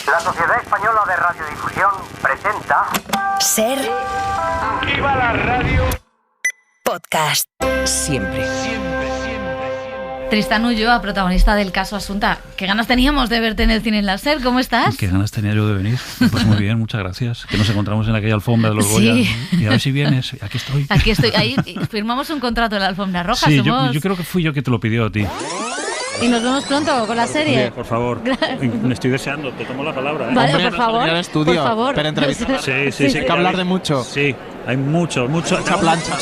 La Sociedad Española de Radiodifusión presenta... Ser... ¡Viva la radio! Podcast. Siempre. Tristán Ulloa, protagonista del caso Asunta. ¿Qué ganas teníamos de verte en el cine en la SER? ¿Cómo estás? ¿Qué ganas tenía yo de venir? Pues muy bien, muchas gracias. Que nos encontramos en aquella alfombra de los Goya. Y a ver si vienes. Aquí estoy. Aquí estoy. Ahí firmamos un contrato en la alfombra roja. Sí, somos... yo creo que fui yo que te lo pidió a ti. Y nos vemos pronto con la serie. Oye, por favor. Me estoy deseando, te tomo la palabra. Vale, Hombre, por favor. al estudio, por favor. para entrevistar. Sí. Hay que hablar de mucho. Sí, hay mucha plancha.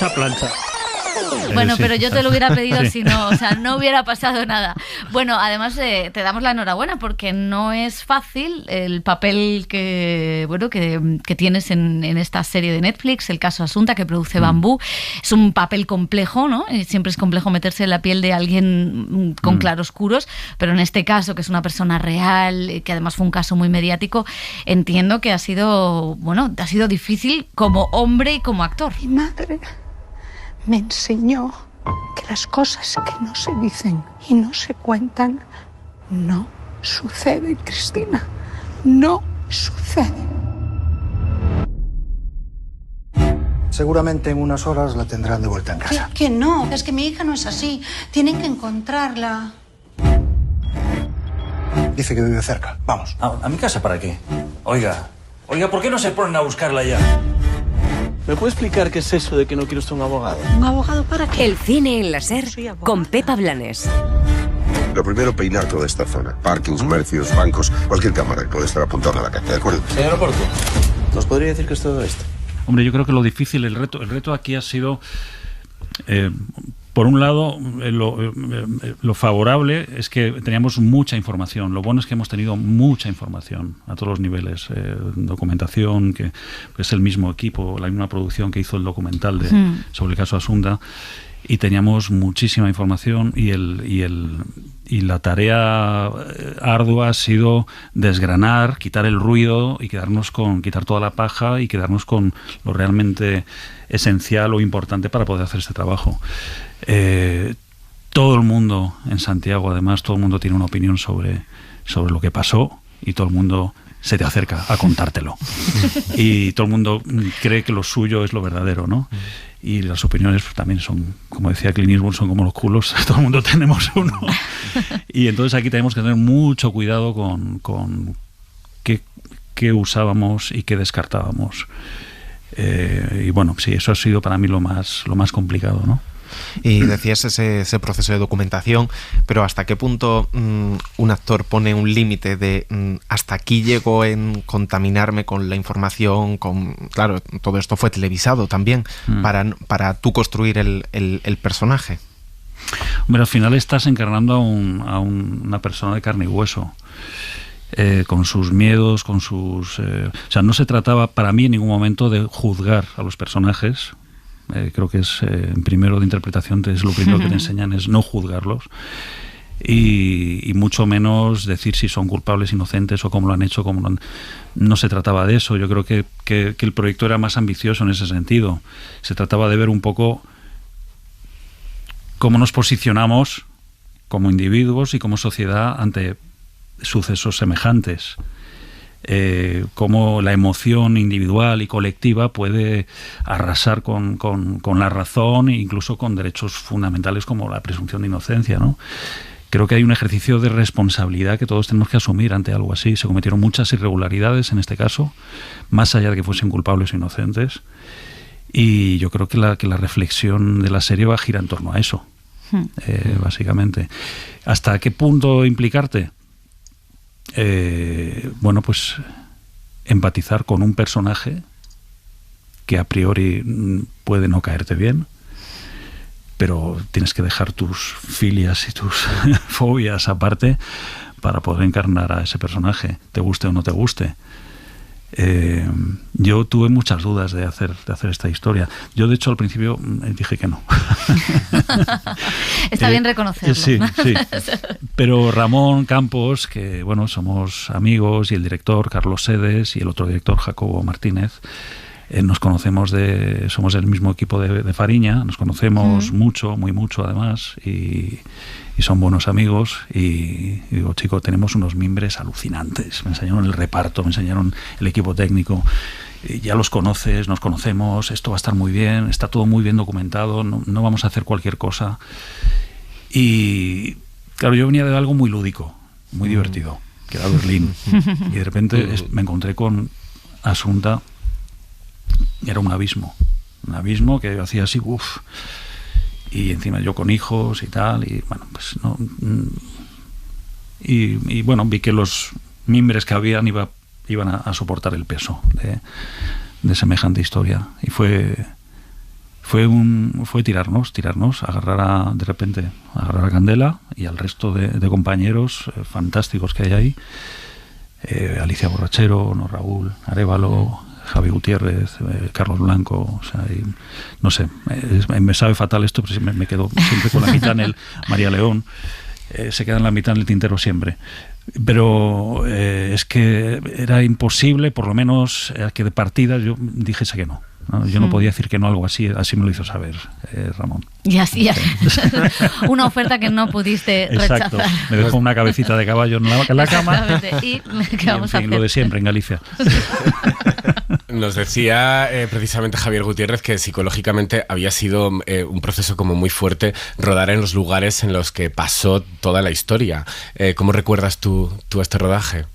Bueno, Sí. pero yo te lo hubiera pedido Sí. si no, o sea, no hubiera pasado nada. Bueno, además te damos la enhorabuena porque no es fácil el papel que tienes en esta serie de Netflix, el caso Asunta, que produce Bambú. Es un papel complejo, ¿no? Siempre es complejo meterse en la piel de alguien con claroscuros, pero en este caso, que es una persona real, que además fue un caso muy mediático, entiendo que ha sido difícil como hombre y como actor. Mi madre me enseñó que las cosas que no se dicen y no se cuentan no suceden, Cristina. No suceden. Seguramente en unas horas la tendrán de vuelta en casa. Que no, es que mi hija no es así. Tienen que encontrarla. Dice que vive cerca. Vamos. ¿A mi casa para qué? Oiga, ¿por qué no se ponen a buscarla ya? ¿Me puede explicar qué es eso de que no quiero usted un abogado? ¿Un abogado para qué? El cine en la SER con Pepa Blanes. Lo primero, peinar toda esta zona. Parkings, comercios, bancos, cualquier cámara que puede estar apuntada a la calle, ¿de acuerdo? Señor Oporto. ¿Nos podría decir qué es todo esto? Hombre, yo creo que lo difícil, el reto aquí ha sido, por un lado, lo favorable es que teníamos mucha información. Lo bueno es que hemos tenido mucha información a todos los niveles. Documentación, que es el mismo equipo, la misma producción que hizo el documental sobre el caso Asunta. Y teníamos muchísima información y la tarea ardua ha sido desgranar, quitar el ruido y quitar toda la paja y quedarnos con lo realmente esencial o importante para poder hacer este trabajo. Todo el mundo en Santiago, además, todo el mundo tiene una opinión sobre lo que pasó y todo el mundo se te acerca a contártelo. Y todo el mundo cree que lo suyo es lo verdadero, ¿no? Y las opiniones también son, como decía Clint Eastwood, son como los culos, todo el mundo tenemos uno. Y entonces aquí tenemos que tener mucho cuidado con qué usábamos y qué descartábamos. Y bueno, sí, eso ha sido para mí lo más complicado, ¿no? Y decías ese proceso de documentación, pero ¿hasta qué punto un actor pone un límite de hasta aquí llego en contaminarme con la información? Claro, todo esto fue televisado también para tú construir el personaje. Hombre, al final estás encarnando a una persona de carne y hueso. Con sus miedos, con sus... o sea, no se trataba para mí en ningún momento de juzgar a los personajes. Creo que es en primero de interpretación es lo primero que te enseñan es no juzgarlos y mucho menos decir si son culpables, inocentes o cómo lo han hecho, no se trataba de eso. Yo creo que el proyecto era más ambicioso en ese sentido. Se trataba de ver un poco cómo nos posicionamos como individuos y como sociedad ante sucesos semejantes. Cómo la emoción individual y colectiva puede arrasar con la razón e incluso con derechos fundamentales como la presunción de inocencia, ¿no? Creo que hay un ejercicio de responsabilidad que todos tenemos que asumir ante algo así. Se cometieron muchas irregularidades en este caso, más allá de que fuesen culpables o inocentes, y yo creo que la reflexión de la serie va a girar en torno a eso, básicamente. ¿Hasta qué punto implicarte? Bueno, pues empatizar con un personaje que a priori puede no caerte bien, pero tienes que dejar tus filias y tus fobias aparte para poder encarnar a ese personaje, te guste o no te guste. Yo tuve muchas dudas de hacer esta historia. Yo, de hecho, al principio dije que no. Está bien reconocerlo. Sí. Pero Ramón Campos, que bueno, somos amigos, y el director Carlos Sedes y el otro director Jacobo Martínez, Nos conocemos somos del mismo equipo de Fariña, nos conocemos mucho, muy mucho además, y son buenos amigos, y digo, chico, tenemos unos mimbres alucinantes. Me enseñaron el reparto, me enseñaron el equipo técnico. Ya los conoces, nos conocemos, esto va a estar muy bien, está todo muy bien documentado, no vamos a hacer cualquier cosa. Y claro, yo venía de algo muy lúdico, muy divertido, que era Berlín. Y de repente me encontré con Asunta. Era un abismo que yo hacía así, uff. Y encima yo con hijos y tal, y bueno, pues no. Y bueno, vi que los mimbres que habían iban a soportar el peso de semejante historia. Y fue tirarnos, agarrar a Candela y al resto de compañeros fantásticos que hay ahí. Alicia Borrachero, no Raúl Arévalo, Javi Gutiérrez, Carlos Blanco, o sea, no sé, me sabe fatal esto, pero me quedo siempre con la mitad en el María León, se queda en la mitad en el tintero siempre. Pero es que era imposible, por lo menos que de partida yo dijese que no. Yo no podía decir que no, algo así me lo hizo saber Ramón. Y así, una oferta que no pudiste rechazar. Exacto, me dejó una cabecita de caballo en la cama. ¿Y qué vamos a hacer? Lo de siempre en Galicia. Nos decía precisamente Javier Gutiérrez que psicológicamente había sido un proceso como muy fuerte rodar en los lugares en los que pasó toda la historia. ¿Cómo recuerdas tú este rodaje?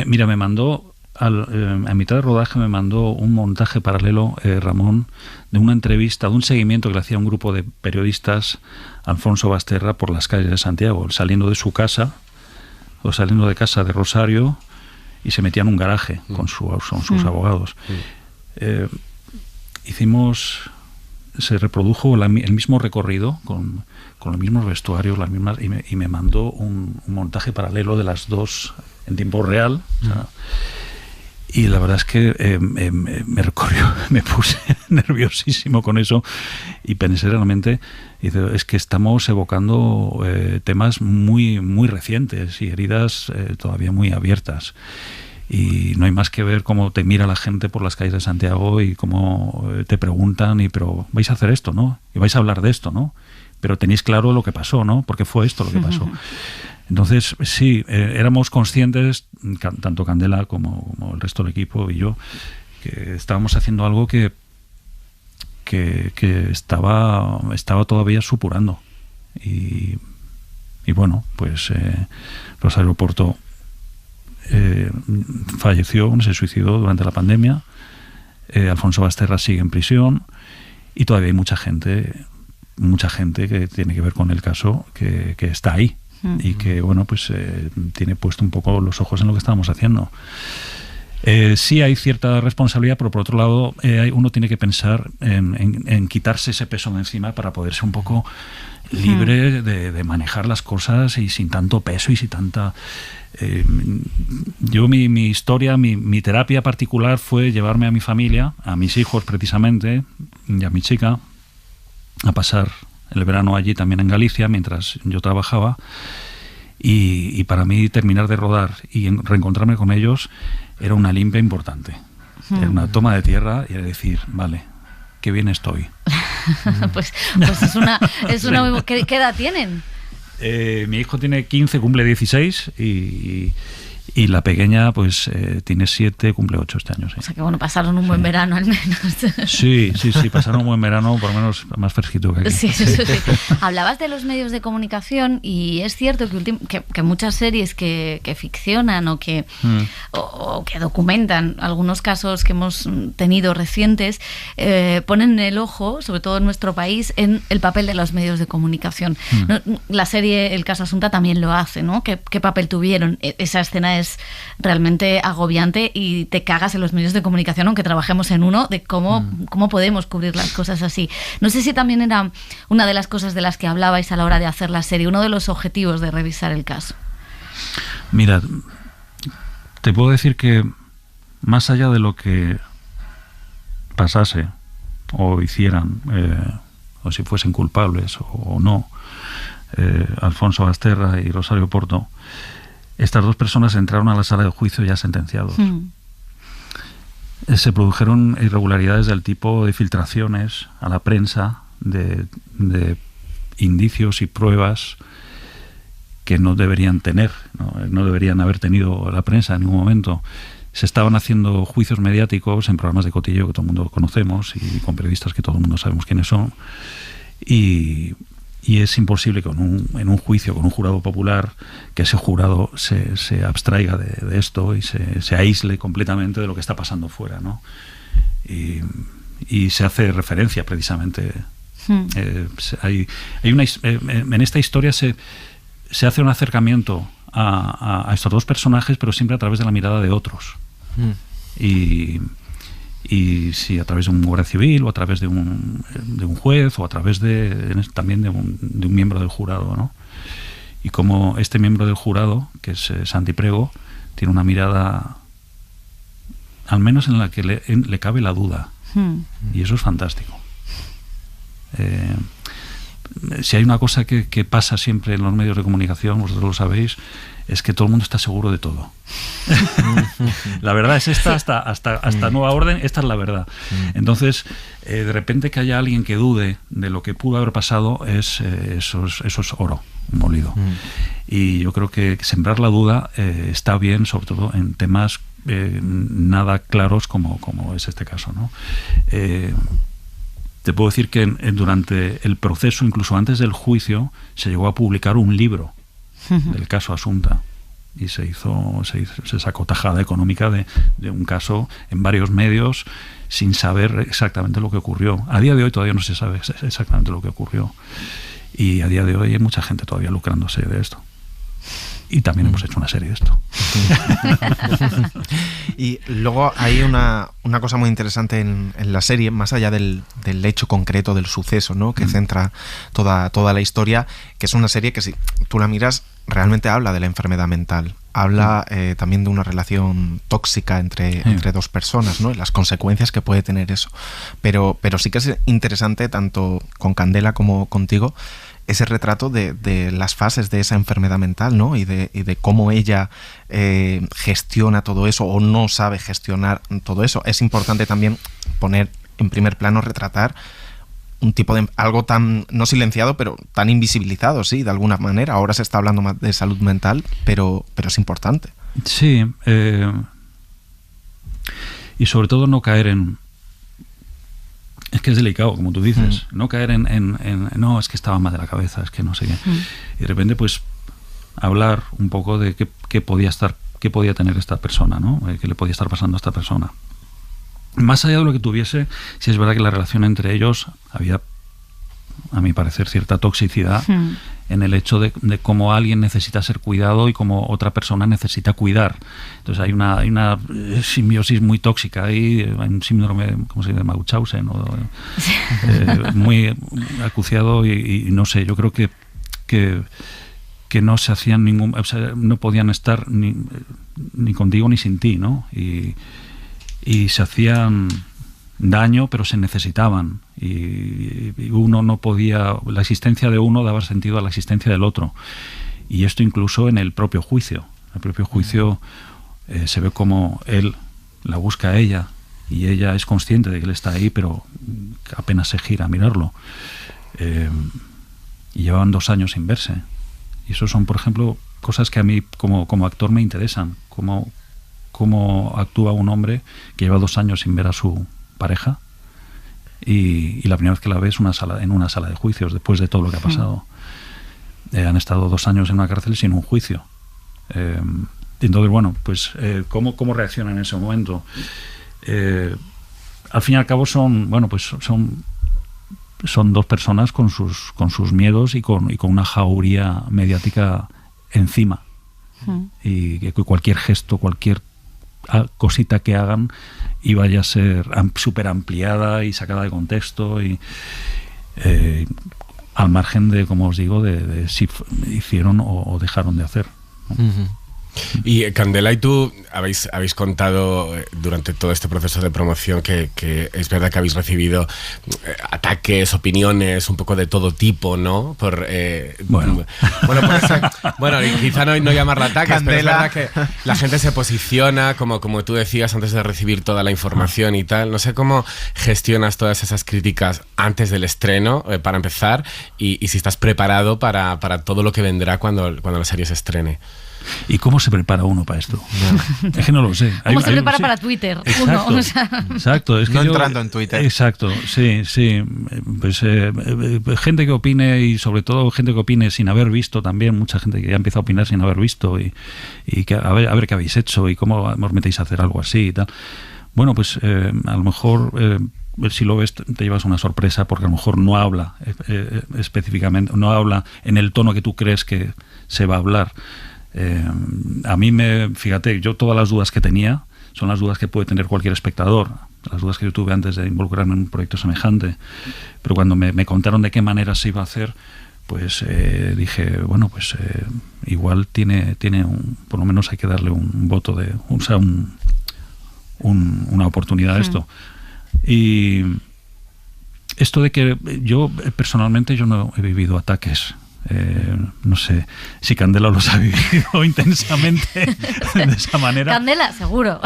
Mira, me mandó a mitad de rodaje me mandó un montaje paralelo, Ramón, de una entrevista, de un seguimiento que le hacía un grupo de periodistas a Alfonso Basterra por las calles de Santiago, saliendo de su casa o saliendo de casa de Rosario, y se metía en un garaje con sus abogados. Se reprodujo el mismo recorrido con los mismos vestuarios, las mismas, y me mandó un montaje paralelo de las dos en tiempo real. O sea, y la verdad es que me puse nerviosísimo con eso, y pensé realmente, es que estamos evocando temas muy, muy recientes y heridas todavía muy abiertas. Y no hay más que ver cómo te mira la gente por las calles de Santiago y cómo te preguntan, pero vais a hacer esto, ¿no? Y vais a hablar de esto, ¿no? Pero tenéis claro lo que pasó, ¿no? Porque fue esto lo que pasó. Entonces, sí, éramos conscientes, tanto Candela como el resto del equipo y yo, que estábamos haciendo algo que estaba todavía supurando. Y bueno, pues Rosario Porto falleció, se suicidó durante la pandemia. Alfonso Basterra sigue en prisión, y todavía hay mucha gente que tiene que ver con el caso que está ahí, y que bueno, pues tiene puesto un poco los ojos en lo que estábamos haciendo. Sí hay cierta responsabilidad, pero por otro lado uno tiene que pensar en quitarse ese peso de encima para poderse un poco libre de manejar las cosas y sin tanto peso y sin tanta... yo mi historia, mi terapia particular fue llevarme a mi familia, a mis hijos precisamente, y a mi chica, a pasar el verano allí también en Galicia mientras yo trabajaba, y para mí terminar de rodar y reencontrarme con ellos era una limpia importante. Era una toma de tierra y era decir, vale, qué bien estoy. pues es una ¿Qué edad tienen? Mi hijo tiene 15, cumple 16, y la pequeña pues tiene 7, cumple 8 este año. Sí. O sea que bueno, pasaron un buen verano al menos. Sí, pasaron un buen verano, por lo menos más fresquito que aquí. Sí. Hablabas de los medios de comunicación, y es cierto que muchas series que ficcionan o que documentan algunos casos que hemos tenido recientes, ponen el ojo, sobre todo en nuestro país, en el papel de los medios de comunicación. La serie El caso Asunta también lo hace, ¿no? ¿Qué papel tuvieron? Esa escena es realmente agobiante y te cagas en los medios de comunicación, aunque trabajemos en uno, de cómo podemos cubrir las cosas así. No sé si también era una de las cosas de las que hablabais a la hora de hacer la serie, uno de los objetivos de revisar el caso. Mira, te puedo decir que más allá de lo que pasase o hicieran, o si fuesen culpables o no, Alfonso Basterra y Rosario Porto, estas 2 personas entraron a la sala de juicio ya sentenciados. Se produjeron irregularidades del tipo de filtraciones a la prensa de indicios y pruebas que no deberían tener, no deberían haber tenido la prensa en ningún momento. Se estaban haciendo juicios mediáticos en programas de cotilleo que todo el mundo conocemos y con periodistas que todo el mundo sabemos quiénes son, y es imposible que en un juicio con un jurado popular, que ese jurado se abstraiga de esto y se aísle completamente de lo que está pasando fuera, ¿no? Y se hace referencia precisamente. En esta historia se hace un acercamiento a estos 2 personajes, pero siempre a través de la mirada de otros. Y si a través de un guardia civil o a través de un juez o a través también de un miembro del jurado, ¿no? Y como este miembro del jurado, que es Santi Prego, tiene una mirada al menos en la que le cabe la duda, y eso es fantástico. Si hay una cosa que pasa siempre en los medios de comunicación, vosotros lo sabéis, es que todo el mundo está seguro de todo. La verdad es esta, hasta nueva orden, esta es la verdad. Entonces, de repente que haya alguien que dude de lo que pudo haber pasado, eso es oro molido. Y yo creo que sembrar la duda está bien, sobre todo en temas nada claros como es este caso, ¿no? Te puedo decir que durante el proceso, incluso antes del juicio, se llegó a publicar un libro del caso Asunta, y se sacó tajada económica de un caso en varios medios sin saber exactamente lo que ocurrió. A día de hoy todavía no se sabe exactamente lo que ocurrió, y a día de hoy hay mucha gente todavía lucrándose de esto. Y también hemos hecho una serie de esto. Y luego hay una cosa muy interesante en la serie, más allá del hecho concreto del suceso, ¿no? Que centra toda la historia, que es una serie que, si tú la miras, realmente habla de la enfermedad mental. Habla también de una relación tóxica entre 2 personas, ¿no? Y las consecuencias que puede tener eso. Pero sí que es interesante, tanto con Candela como contigo, ese retrato de las fases de esa enfermedad mental, ¿no? Y de cómo ella gestiona todo eso, o no sabe gestionar todo eso. Es importante también poner en primer plano, retratar un tipo de algo tan, no silenciado, pero tan invisibilizado, sí, de alguna manera. Ahora se está hablando más de salud mental, pero es importante. Sí, y sobre todo no caer en... Es que es delicado, como tú dices, no caer en no, es que estaba mal de la cabeza, es que no sé qué. Y de repente, pues, hablar un poco de qué podía tener esta persona, ¿no? Qué le podía estar pasando a esta persona. Más allá de lo que tuviese, sí es verdad que la relación entre ellos había, a mi parecer, cierta toxicidad en el hecho de cómo alguien necesita ser cuidado y cómo otra persona necesita cuidar. Entonces hay una simbiosis muy tóxica ahí, hay un síndrome, ¿cómo se llama? Mauchausen, ¿no? Muy acuciado y no sé, yo creo que no se hacían o sea, no podían estar ni contigo ni sin ti, ¿no? Y se hacían daño, pero se necesitaban, y uno no podía, la existencia de uno daba sentido a la existencia del otro, y esto incluso en el propio juicio. El propio juicio se ve como él la busca a ella, y ella es consciente de que él está ahí, pero apenas se gira a mirarlo, y llevaban 2 años sin verse. Y eso son, por ejemplo, cosas que a mí como actor me interesan, cómo actúa un hombre que lleva 2 años sin ver a su pareja, y la primera vez que la ve es en una sala de juicios, después de todo lo que ha pasado. Han estado 2 años en una cárcel sin un juicio. Entonces, bueno, pues ¿cómo reaccionan en ese momento? Al fin y al cabo son 2 personas con sus miedos y con una jauría mediática encima. Y que cualquier gesto, cualquier cosita que hagan y vaya a ser súper ampliada y sacada de contexto, y al margen de, como os digo, de si hicieron o dejaron de hacer, ¿no? Y Candela y tú habéis contado durante todo este proceso de promoción que es verdad que habéis recibido ataques, opiniones, un poco de todo tipo, ¿no? Bueno, quizá no llamarla ataques, Candela. Pero es verdad que la gente se posiciona, como tú decías, antes de recibir toda la información y tal. No sé cómo gestionas todas esas críticas antes del estreno, para empezar, y si estás preparado para todo lo que vendrá cuando la serie se estrene. ¿Y cómo se prepara uno para esto? No. Es que no lo sé. ¿Cómo se prepara para Twitter? Exacto, exacto. Es que no entrando en Twitter. Exacto, sí. Pues gente que opine, y sobre todo gente que opine sin haber visto también, mucha gente que ya empieza a opinar sin haber visto, y que a ver qué habéis hecho y cómo os metéis a hacer algo así y tal. Bueno, pues a lo mejor... si lo ves te llevas una sorpresa, porque a lo mejor no habla específicamente, no habla en el tono que tú crees que se va a hablar. A mí fíjate, yo todas las dudas que tenía son las dudas que puede tener cualquier espectador, las dudas que yo tuve antes de involucrarme en un proyecto semejante, pero cuando me contaron de qué manera se iba a hacer, pues dije, bueno, pues igual tiene por lo menos hay que darle un voto una oportunidad a esto. Y esto de que yo personalmente no he vivido ataques. No sé si Candela los ha vivido intensamente de esa manera. Candela, seguro.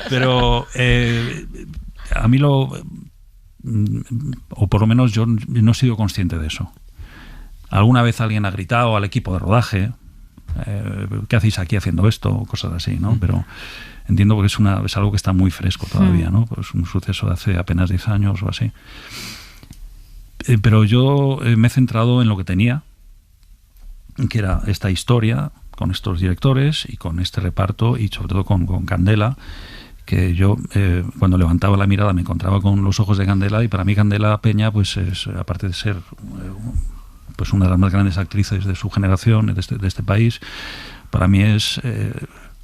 Pero a mí o por lo menos yo no he sido consciente de eso. Alguna vez alguien ha gritado al equipo de rodaje, ¿qué hacéis aquí haciendo esto? O cosas así, ¿no? Pero entiendo que es algo que está muy fresco todavía, ¿no? Pues un suceso de hace apenas 10 años o así. Pero yo me he centrado en lo que tenía, que era esta historia, con estos directores y con este reparto, y sobre todo con Candela, que yo cuando levantaba la mirada me encontraba con los ojos de Candela, y para mí Candela Peña, pues es, aparte de ser pues una de las más grandes actrices de su generación, de este país, para mí es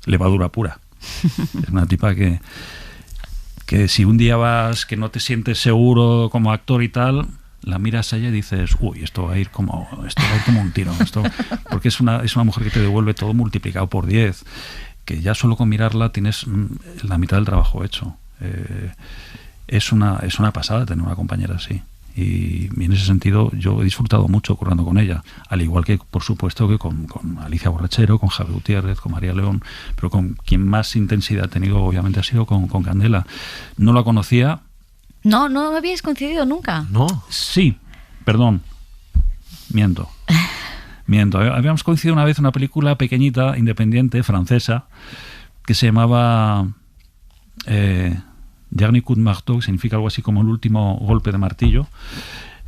levadura pura. Es una tipa que si un día vas, que no te sientes seguro como actor y tal, la miras a ella y dices, uy, esto va a ir como un tiro, porque es una mujer que te devuelve todo multiplicado por 10, que ya solo con mirarla tienes la mitad del trabajo hecho. Es una pasada tener una compañera así, y en ese sentido yo he disfrutado mucho currando con ella, al igual que por supuesto que con Alicia Borrachero, con Javi Gutiérrez, con María León, pero con quien más intensidad ha tenido obviamente ha sido con Candela. No la conocía. No habíais coincidido nunca. No. Sí, perdón. Miento. Habíamos coincidido una vez en una película pequeñita, independiente, francesa, que se llamaba Dernier coup de marteau, que significa algo así como el último golpe de martillo,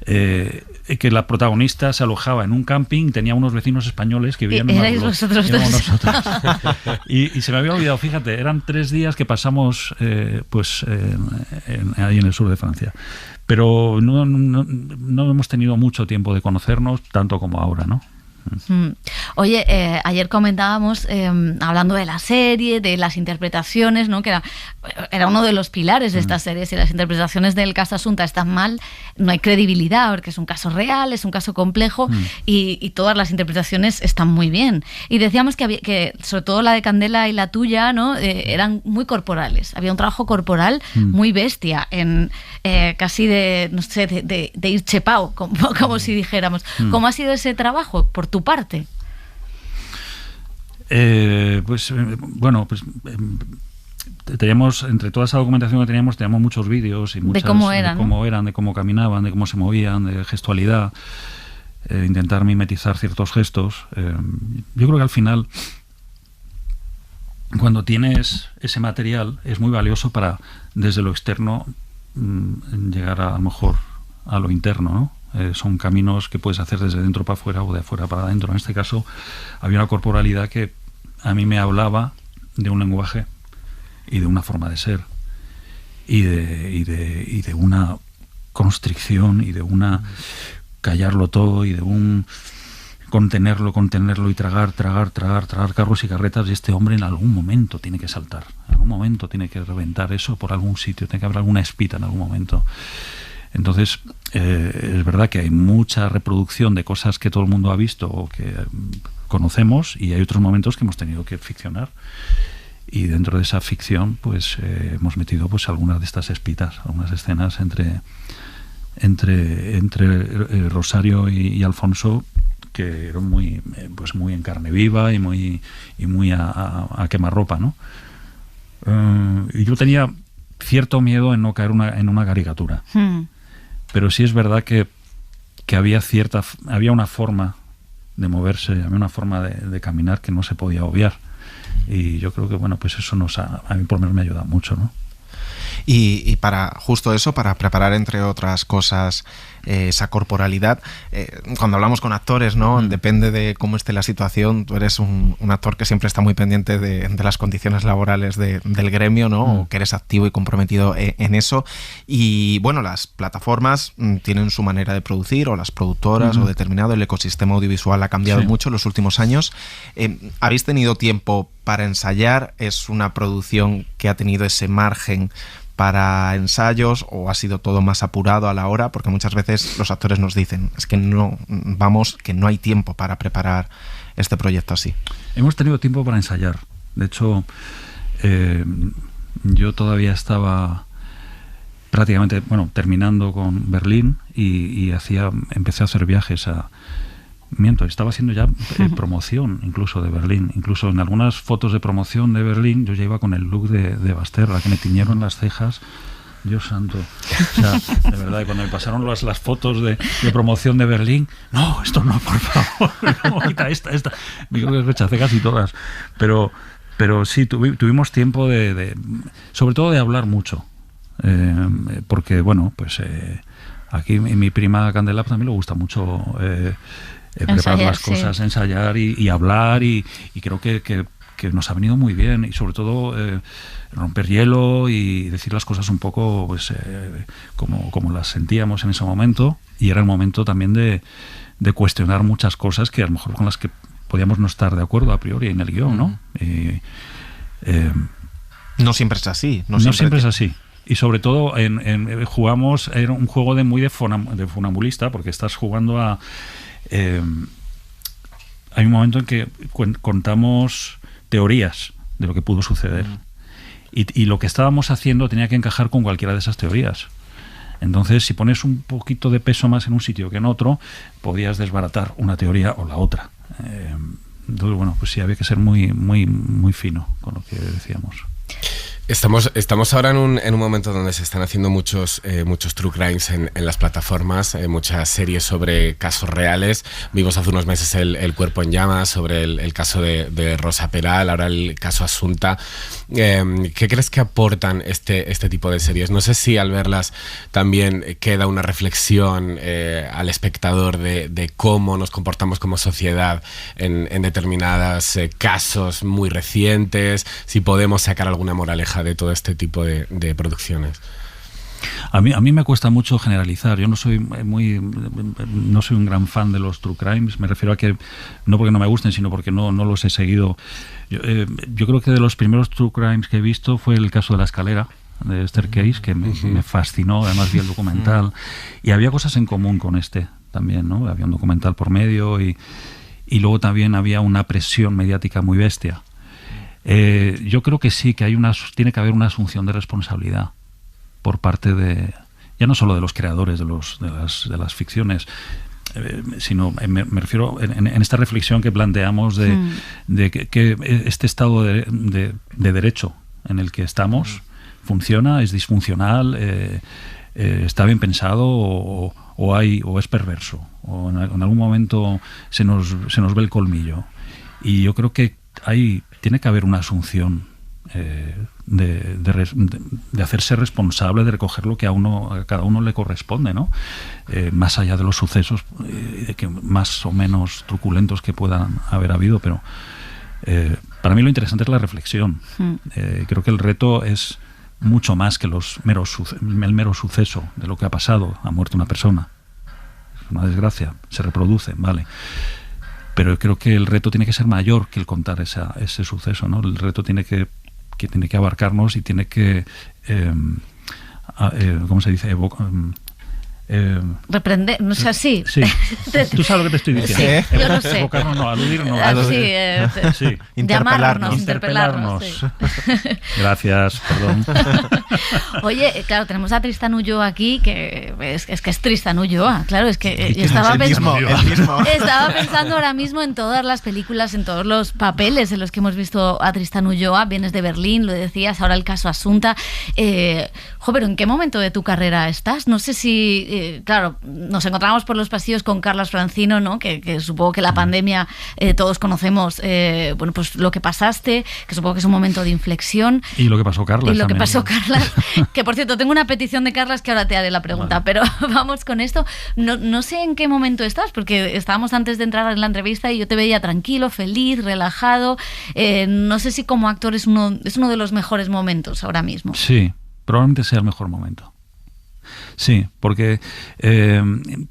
que la protagonista se alojaba en un camping, tenía unos vecinos españoles que vivían en vosotros dos. y se me había olvidado, fíjate, eran 3 días que pasamos ahí en el sur de Francia, pero no hemos tenido mucho tiempo de conocernos tanto como ahora, ¿no? Oye, ayer comentábamos, hablando de la serie, de las interpretaciones, ¿no? Que era uno de los pilares de esta serie. Si las interpretaciones del caso Asunta están mal, no hay credibilidad, porque es un caso real, es un caso complejo, y todas las interpretaciones están muy bien. Y decíamos que sobre todo la de Candela y la tuya, ¿no? Eran muy corporales. Había un trabajo corporal muy bestia, casi de ir chepao, como si dijéramos. ¿Cómo ha sido ese trabajo por tu parte? Teníamos, entre toda esa documentación que teníamos muchos vídeos y de cómo eran, de cómo caminaban, de cómo se movían, de gestualidad, intentar mimetizar ciertos gestos. Yo creo que al final, cuando tienes ese material, es muy valioso para, desde lo externo, llegar a lo mejor a lo interno, ¿no? Son caminos que puedes hacer desde dentro para afuera o de afuera para adentro. En este caso había una corporalidad que a mí me hablaba de un lenguaje y de una forma de ser y de una constricción y de una callarlo todo y de un contenerlo y tragar carros y carretas, y este hombre en algún momento tiene que saltar, en algún momento tiene que reventar eso por algún sitio, tiene que haber alguna espita en algún momento. Entonces, es verdad que hay mucha reproducción de cosas que todo el mundo ha visto o que conocemos, y hay otros momentos que hemos tenido que ficcionar. Y dentro de esa ficción, pues hemos metido pues algunas de estas espitas, algunas escenas entre Rosario y Alfonso, que eran muy en carne viva y muy a quemarropa, ¿no? Y yo tenía cierto miedo en no caer en una caricatura. Pero sí es verdad que había una forma de moverse, había una forma de caminar que no se podía obviar. Y yo creo que, bueno, pues eso a mí por lo menos me ha ayudado mucho, ¿no? Y para justo eso, para preparar, entre otras cosas, esa corporalidad, cuando hablamos con actores, ¿no? Depende de cómo esté la situación. Tú eres un actor que siempre está muy pendiente de las condiciones laborales del gremio, ¿no? O que eres activo y comprometido en eso. Y bueno, las plataformas tienen su manera de producir, o las productoras, o determinado, el ecosistema audiovisual ha cambiado mucho en los últimos años. ¿Habéis tenido tiempo para ensayar? ¿Es una producción que ha tenido ese margen para ensayos, o ha sido todo más apurado a la hora? Porque muchas veces los actores nos dicen, es que no hay tiempo para preparar este proyecto así. Hemos tenido tiempo para ensayar. De hecho, yo todavía estaba prácticamente, terminando con Berlín, y empecé a hacer viajes estaba haciendo ya promoción incluso de Berlín. Incluso en algunas fotos de promoción de Berlín yo ya iba con el look de Basterra, que me tiñeron las cejas. Dios santo. O sea, de verdad, y cuando me pasaron las fotos de promoción de Berlín, no, esto no, por favor, no, quita esta. Yo creo que rechacé casi todas. Pero sí, tuvimos tiempo sobre todo de hablar mucho. Porque, bueno, pues aquí mi prima Candela también le gusta mucho preparar las cosas, ensayar y hablar, y creo que nos ha venido muy bien, y sobre todo romper hielo y decir las cosas un poco pues como las sentíamos en ese momento, y era el momento también de cuestionar muchas cosas que a lo mejor con las que podíamos no estar de acuerdo a priori en el guión, ¿no? No siempre es así. No siempre es así. Y sobre todo jugamos, era un juego muy de funambulista, porque estás jugando a... hay un momento en que contamos teorías de lo que pudo suceder, y lo que estábamos haciendo tenía que encajar con cualquiera de esas teorías. Entonces, si pones un poquito de peso más en un sitio que en otro, podías desbaratar una teoría o la otra. Entonces, bueno, pues sí, había que ser muy, muy, muy fino con lo que decíamos. Estamos ahora en un momento donde se están haciendo muchos true crimes en las plataformas, muchas series sobre casos reales. Vimos hace unos meses el Cuerpo en Llamas, sobre el caso de Rosa Peral, ahora el caso Asunta. ¿Qué crees que aportan este tipo de series? No sé si al verlas también queda una reflexión al espectador de cómo nos comportamos como sociedad en determinados casos muy recientes, si podemos sacar alguna moraleja de todo este tipo de producciones. A mí me cuesta mucho generalizar. Yo no soy un gran fan de los true crimes. Me refiero a que no porque no me gusten, sino porque no los he seguido. Yo creo que de los primeros true crimes que he visto fue el caso de La Escalera, de Staircase, que me fascinó. Además vi el documental, y había cosas en común con este también, ¿no? Había un documental por medio, y luego también había una presión mediática muy bestia. Yo creo que sí, que tiene que haber una asunción de responsabilidad por parte ya no solo de los creadores de las ficciones, sino me refiero en esta reflexión que planteamos de que este estado de derecho en el que estamos funciona, es disfuncional, está bien pensado, o es perverso, o en algún momento se nos ve el colmillo. Y yo creo que tiene que haber una asunción de hacerse responsable, de recoger lo que a cada uno le corresponde, ¿no? Más allá de los sucesos que más o menos truculentos que puedan haber habido, pero para mí lo interesante es la reflexión. Creo que el reto es mucho más que el mero suceso de lo que ha pasado. Ha muerto una persona, es una desgracia, se reproduce, vale. Pero creo que el reto tiene que ser mayor que el contar ese suceso, ¿no? El reto tiene que abarcarnos, y tiene que, ¿cómo se dice? Reprender, no sé, sí. Sí. Tú sabes lo que te estoy diciendo. Sí, yo lo sé. Evocarnos, no, aludir, no. Sí, llamarnos, interpelarnos. Sí. Gracias, perdón. Oye, claro, tenemos a Tristán Ulloa aquí, que es Tristán Ulloa, claro, es que yo estaba pensando ahora mismo en todas las películas, en todos los papeles en los que hemos visto a Tristán Ulloa. Vienes de Berlín, lo decías, ahora el caso Asunta. Pero ¿en qué momento de tu carrera estás? No sé si... claro, nos encontramos por los pasillos con Carlas Francino, ¿no? Que supongo que la pandemia todos conocemos, bueno, pues lo que pasaste, que supongo que es un momento de inflexión. Y lo que pasó Carlas. Que por cierto, tengo una petición de Carlas que ahora te haré la pregunta, vale. Pero vamos con esto. No sé en qué momento estás, porque estábamos antes de entrar en la entrevista y yo te veía tranquilo, feliz, relajado. No sé si como actor es uno de los mejores momentos ahora mismo. Sí, probablemente sea el mejor momento. Sí, porque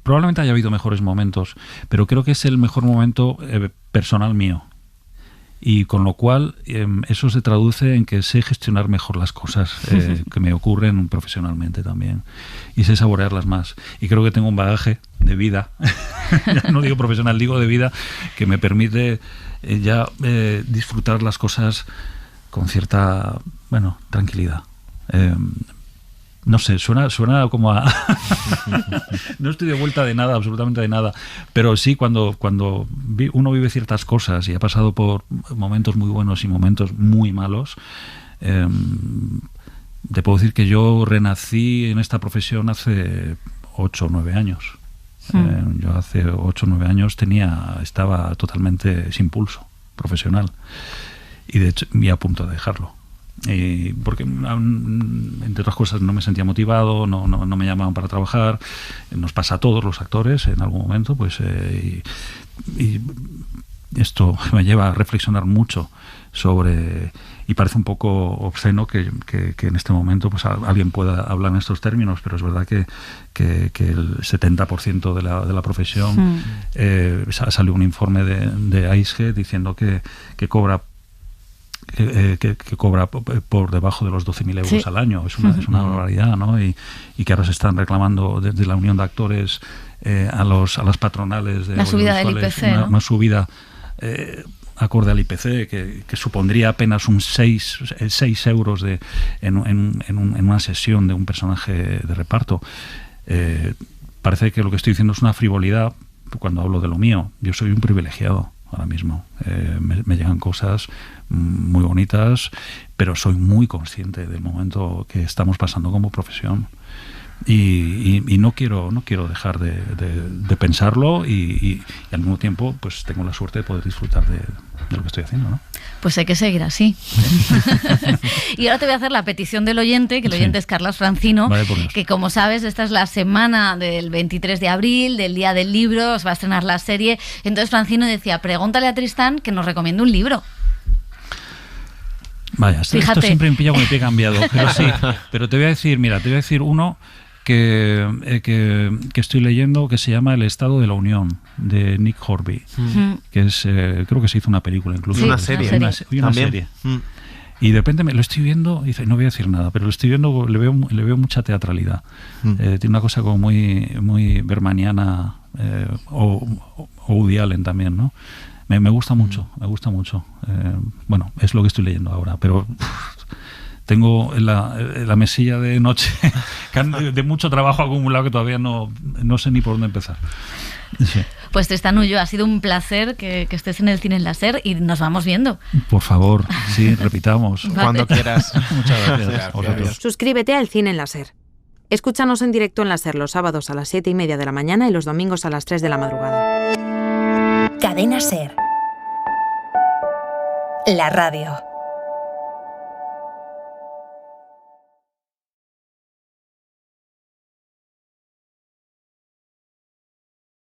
probablemente haya habido mejores momentos, pero creo que es el mejor momento personal mío. Y con lo cual eso se traduce en que sé gestionar mejor las cosas que me ocurren profesionalmente también. Y sé saborearlas más. Y creo que tengo un bagaje de vida, ya no digo profesional, digo de vida, que me permite ya disfrutar las cosas con cierta, tranquilidad. No sé, suena como a... No estoy de vuelta de nada, absolutamente de nada. Pero sí, cuando uno vive ciertas cosas y ha pasado por momentos muy buenos y momentos muy malos, te puedo decir que yo renací en esta profesión hace 8 o 9 años. Yo hace 8 o 9 años estaba totalmente sin pulso profesional. Y de hecho, a punto de dejarlo. Porque entre otras cosas no me sentía motivado, no me llamaban para trabajar. Nos pasa a todos los actores en algún momento, pues y esto me lleva a reflexionar mucho sobre, y parece un poco obsceno que en este momento pues alguien pueda hablar en estos términos, pero es verdad que el 70% de la profesión salió un informe de AISG diciendo que cobra por debajo de los 12.000 euros al año. Es una barbaridad, ¿no? Y que ahora se están reclamando desde la Unión de Actores a las patronales de la subida del IPC, una subida acorde al IPC que supondría apenas un 6 euros en una sesión de un personaje de reparto. Parece que lo que estoy diciendo es una frivolidad cuando hablo de lo mío. Yo soy un privilegiado ahora mismo. Me llegan cosas muy bonitas, pero soy muy consciente del momento que estamos pasando como profesión. Y no quiero dejar de pensarlo y al mismo tiempo pues tengo la suerte de poder disfrutar de lo que estoy haciendo, ¿no? Pues hay que seguir así. Y ahora te voy a hacer la petición del oyente, que el oyente es Carlas Francino, que como sabes, esta es la semana del 23 de abril, del Día del Libro, se va a estrenar la serie. Entonces Francino decía, pregúntale a Tristán que nos recomiende un libro. Vaya, esto siempre me pilla con el pie cambiado, pero sí, pero te voy a decir uno que estoy leyendo que se llama El Estado de la Unión, de Nick Hornby, que es creo que se hizo una película incluso. Sí, una serie. Una serie. Y de repente lo estoy viendo y dice, no voy a decir nada, pero lo estoy viendo, le veo mucha teatralidad. Tiene una cosa como muy bermaniana o Woody Allen también, ¿no? Me gusta mucho, bueno, es lo que estoy leyendo ahora, pero tengo en la mesilla de noche de mucho trabajo acumulado que todavía no sé ni por dónde empezar. Sí. Pues Tristán Ulloa, ha sido un placer que estés en el Cine en la SER y nos vamos viendo. Por favor, sí, repitamos. Vale. Cuando quieras. Muchas gracias. Suscríbete al Cine en la SER. Escúchanos en directo en la SER los sábados a las 7:30 de la mañana y los domingos a las 3 de la madrugada. Cadena SER. La radio.